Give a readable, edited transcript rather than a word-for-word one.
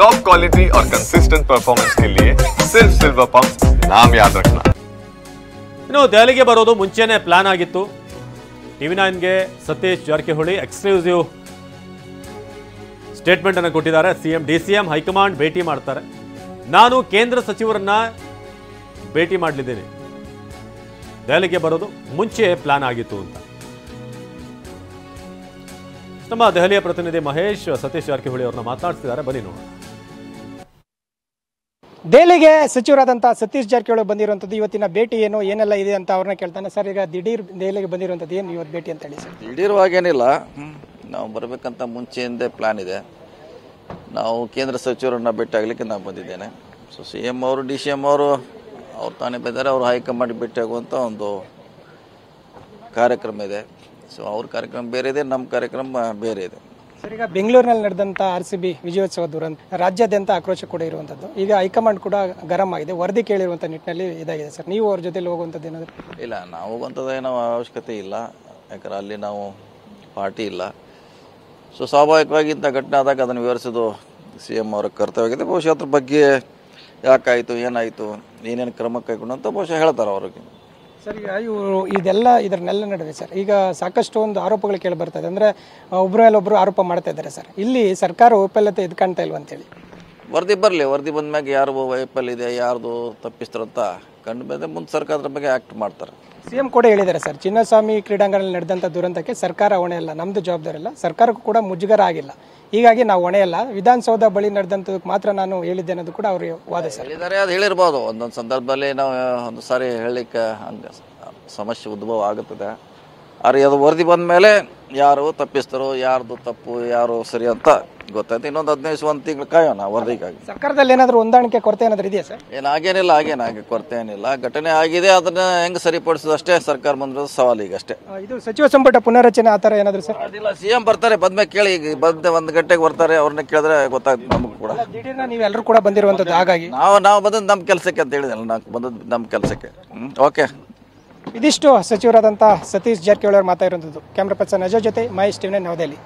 Top quality और consistent performance के लिए सिर्फ सिल्वर पंप नाम याद रखना। ಇನ್ನು ದೆಹಲಿಗೆ ಬರೋದು ಮುಂಚೆನೇ ಪ್ಲಾನ್ ಆಗಿತ್ತು. TV9ಗೆ ಸತೀಶ್ ಜಾರಕಿಹೊಳಿ ಎಕ್ಸ್ಕ್ಲೂಸಿವ್ ಸ್ಟೇಟ್ಮೆಂಟ್ ಅನ್ನು ಕೊಟ್ಟಿದ್ದಾರೆ. DCM ಹೈಕಮಾಂಡ್ ಭೇಟಿ ಮಾಡ್ತಾರೆ. ನಾನು ಕೇಂದ್ರ ಸಚಿವರನ್ನ ಭೇಟಿ ಮಾಡಲಿದ್ದೇನೆ. ದೆಹಲಿಗೆ ಬರೋದು ಮುಂಚೆ ಪ್ಲಾನ್ ಆಗಿತ್ತು ಅಂತ ನಮ್ಮ ದೆಹಲಿಯ ಪ್ರತಿನಿಧಿ ಮಹೇಶ್ ಸತೀಶ್ ಜಾರಕಿಹೊಳಿ ಅವರನ್ನ ಮಾತನಾಡ್ತಿದ್ದಾರೆ. ಬನ್ನಿ ನೋಡೋಣ. ದೆಹಲಿಗೆ ಸಚಿವರಾದಂಥ ಸತೀಶ್ ಜಾರಕಿಹೊಳಿ ಬಂದಿರುವಂಥದ್ದು ಇವತ್ತಿನ ಭೇಟಿ ಏನು ಏನೆಲ್ಲ ಇದೆ ಅಂತ ಅವ್ರನ್ನ ಕೇಳ್ತಾನೆ. ಸರ್, ಈಗ ದಿಢೀರ್ ದೆಹಲಿಗೆ ಬಂದಿರುವಂಥದ್ದು ಏನು ಇವತ್ತು ಭೇಟಿ ಅಂತ ಹೇಳಿ ಸರ್? ದಿಢೀರವಾಗೇನಿಲ್ಲ, ನಾವು ಬರಬೇಕಂತ ಮುಂಚೆಯಿಂದೇ ಪ್ಲಾನ್ ಇದೆ. ನಾವು ಕೇಂದ್ರ ಸಚಿವರನ್ನ ಭೇಟಿ ಆಗಲಿಕ್ಕೆ ನಾನು ಬಂದಿದ್ದೇನೆ. ಸೊ CM ಅವರು DCM ಅವರು ತಾನೇ ಬಂದರೆ ಅವರು ಹೈಕಮಾಂಡ್ ಭೇಟಿ ಆಗುವಂಥ ಒಂದು ಕಾರ್ಯಕ್ರಮ ಇದೆ. ಸೊ ಅವ್ರ ಕಾರ್ಯಕ್ರಮ ಬೇರೆ ಇದೆ, ನಮ್ಮ ಕಾರ್ಯಕ್ರಮ ಬೇರೆ ಇದೆ. ಸರ್, ಈಗ ಬೆಂಗಳೂರಿನಲ್ಲಿ ನಡೆದಂಥ RCB ವಿಜಯೋತ್ಸವ ದುರಂತ ರಾಜ್ಯಾದ್ಯಂತ ಆಕ್ರೋಶ ಕೂಡ ಇರುವಂಥದ್ದು. ಈಗ ಹೈಕಮಾಂಡ್ ಕೂಡ ಗರಂ ಆಗಿದೆ, ವರದಿ ಕೇಳಿರುವಂಥ ನಿಟ್ಟಿನಲ್ಲಿ ಇದಾಗಿದೆ. ಸರ್, ನೀವು ಅವ್ರ ಜೊತೆಲಿ ಹೋಗುವಂಥದ್ದು ಏನಾದರೂ? ಇಲ್ಲ, ನಾವು ಹೋಗುವಂಥದ್ದು ಏನೋ ಅವಶ್ಯಕತೆ ಇಲ್ಲ, ಯಾಕಂದ್ರೆ ಅಲ್ಲಿ ನಾವು ಪಾರ್ಟಿ ಇಲ್ಲ. ಸೊ ಸ್ವಾಭಾವಿಕವಾಗಿ ಇಂಥ ಘಟನೆ ಆದಾಗ ಅದನ್ನು ವಿವರಿಸೋದು CM ಅವರ ಕರ್ತವ್ಯ ಆಗಿದೆ. ಬಹುಶಃ ಅದ್ರ ಬಗ್ಗೆ ಯಾಕಾಯಿತು, ಏನಾಯಿತು, ಏನೇನು ಕ್ರಮ ಕೈಗೊಂಡು ಅಂತ ಬಹುಶಃ ಹೇಳ್ತಾರೆ ಅವ್ರಿಗೆ. ಸರ್, ಈಗ ಇವರು ಇದರನ್ನೆಲ್ಲ ನಡುವೆ ಸರ್ ಈಗ ಸಾಕಷ್ಟು ಒಂದು ಆರೋಪಗಳು ಕೇಳಿ ಬರ್ತದೆ. ಅಂದರೆ ಒಬ್ಬರ ಮೇಲೆ ಒಬ್ಬರು ಆರೋಪ ಮಾಡ್ತಾ ಇದ್ದಾರೆ ಸರ್. ಇಲ್ಲಿ ಸರ್ಕಾರ ವೈಫಲ್ಯತೆ ಇದು ಕಾಣ್ತಾ ಇಲ್ವ ಅಂತೇಳಿ. ವರದಿ ಬರಲಿ, ವರದಿ ಬಂದ ಮ್ಯಾಗ ಯಾರು ವೈಫಲ್ಯ ಇದೆ, ಯಾರ್ದು ತಪ್ಪಿಸ್ತಾರಂತ ಕಂಡು ಬಂದರೆ ಮುಂದೆ ಸರ್ಕಾರದ ಬಗ್ಗೆ ಆ್ಯಕ್ಟ್ ಮಾಡ್ತಾರೆ. CM ಕೂಡ ಹೇಳಿದ್ದಾರೆ ಸರ್, ಚಿನ್ನಸ್ವಾಮಿ ಕ್ರೀಡಾಂಗಣದಲ್ಲಿ ನಡೆದಂಥ ದುರಂತಕ್ಕೆ ಸರ್ಕಾರ ಹೊಣೆ ಅಲ್ಲ, ನಮ್ಮದು ಜವಾಬ್ದಾರಿ ಇಲ್ಲ, ಸರ್ಕಾರಕ್ಕೂ ಕೂಡ ಮುಜುಗರ ಆಗಿಲ್ಲ, ಹೀಗಾಗಿ ನಾವು ಹೊಣೆ ಅಲ್ಲ, ವಿಧಾನಸೌಧ ಬಳಿ ನಡೆದಂಥದಕ್ಕೆ ಮಾತ್ರ ನಾನು ಹೇಳಿದ್ದೆ ಅನ್ನೋದು ಕೂಡ ಅವ್ರಿಗೆ ವಾದ ಸರ್. ಹೇಳಿದ್ದಾರೆ, ಅದು ಹೇಳಿರ್ಬೋದು. ಒಂದೊಂದು ಸಂದರ್ಭದಲ್ಲಿ ನಾವು ಒಂದು ಸಾರಿ ಹೇಳಲಿಕ್ಕೆ ಹಂಗೆ ಸಮಸ್ಯೆ ಉದ್ಭವ ಆಗುತ್ತದೆ. ಆದರೆ ಅದು ವರದಿ ಬಂದ ಮೇಲೆ ಯಾರು ತಪ್ಪಿಸ್ತಾರೋ, ಯಾರ್ದು ತಪ್ಪು ಯಾರು ಸರಿ ಅಂತ ಗೊತ್ತಾಯ್ತು. ಇನ್ನೊಂದು 15 ತಿಂಗಳು ಕಾಯೋಣ ವರದಿಗಾಗಿ. ಸರ್ಕಾರದಲ್ಲಿ ಏನಾದರೂ ಹೊಂದಾಣಿಕೆ ಕೊರತೆ ಏನಾದರೂ ಇದೆಯಾ ಸರ್? ಏನಾಗೇನಿಲ್ಲ, ಹಾಗೆ ಕೊರತೆ ಏನಿಲ್ಲ. ಘಟನೆ ಆಗಿದೆ, ಅದನ್ನ ಹೆಂಗೆ ಸರಿಪಡಿಸೋದು ಅಷ್ಟೇ ಸರ್ಕಾರ ಬಂದಿರೋದು ಸವಾಲು ಈಗ ಅಷ್ಟೇ. ಇದು ಸಚಿವ ಸಂಪುಟ ಪುನರಚನೆ ಆ ಥರ ಏನಾದರೂ ಸರ್? ಅದಿಲ್ಲ, CM ಬರ್ತಾರೆ, ಬಂದ್ಮೇಲೆ ಕೇಳಿ. ಈಗ ಬಂದ 1 ಗಂಟೆಗೆ ಬರ್ತಾರೆ, ಅವ್ರನ್ನ ಕೇಳಿದ್ರೆ ಗೊತ್ತಾಗ್ತದೆ ನಮಗೂ ಕೂಡ. ದಿಢೀರ್ನ ನೀವೆಲ್ಲರೂ ಕೂಡ ಬಂದಿರುವಂಥದ್ದು, ಹಾಗಾಗಿ ನಾವು ಬಂದದ್ದು ನಮ್ಮ ಕೆಲಸಕ್ಕೆ ಅಂತ ಹೇಳಿದಲ್ಲ, ನಾವು ಬಂದದ್ದು ನಮ್ಮ ಕೆಲಸಕ್ಕೆ. ಓಕೆ, ಇದಿಷ್ಟು ಸಚಿವರಾದಂಥ ಸತೀಶ್ ಜಾರಕಿಹೊಳಿ ಅವರು ಮಾತಾಡಿರುವಂಥದ್ದು. ಕ್ಯಾಮ್ರಾ ಪರ್ಸನ್ ಅಜಯ್ ಜೊತೆ ಮಹೇಶ್, TV9 ನವದೆಹಲಿ.